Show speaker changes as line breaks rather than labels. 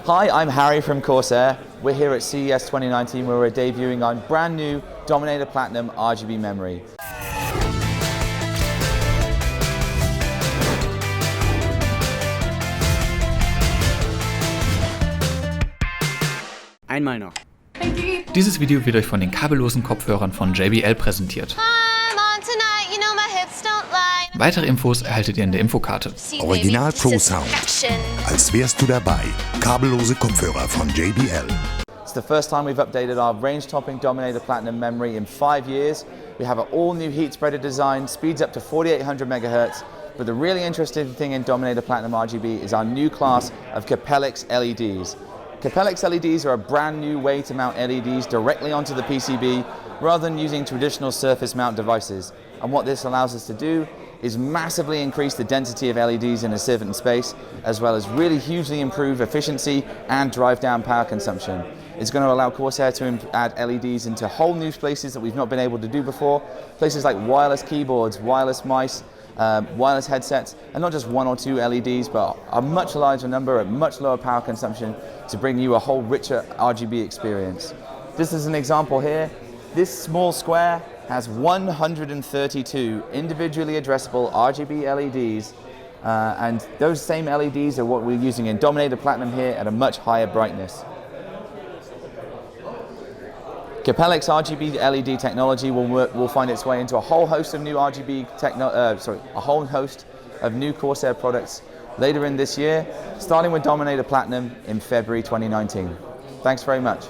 Hi, I'm Harry from Corsair. We're here at CES 2019 where we're debuting our brand new Dominator Platinum RGB memory.
Einmal noch.
Dieses Video wird euch von den kabellosen Kopfhörern von JBL präsentiert. Weitere Infos erhaltet ihr in der Infokarte.
Original Pro Sound. Als wärst du dabei. Kabellose Kopfhörer von JBL.
It's the first time we've updated our range-topping Dominator Platinum memory in 5 years. We have an all-new heat spreader design, speeds up to 4800 megahertz. But the really interesting thing in Dominator Platinum RGB is our new class of Capellix LEDs. Capellix LEDs are a brand new way to mount LEDs directly onto the PCB rather than using traditional surface mount devices. And what this allows us to do is massively increase the density of LEDs in a certain space, as well as really hugely improve efficiency and drive down power consumption. It's going to allow Corsair to add LEDs into whole new places that we've not been able to do before. Places like wireless keyboards, wireless mice, wireless headsets, and not just one or two LEDs, but a much larger number at much lower power consumption to bring you a whole richer RGB experience. Just as an example here, this small square has 132 individually addressable RGB LEDs, and those same LEDs are what we're using in Dominator Platinum here at a much higher brightness. Capellix RGB LED technology will find its way into a whole host of new a whole host of new Corsair products later in this year, starting with Dominator Platinum in February 2019. Thanks very much.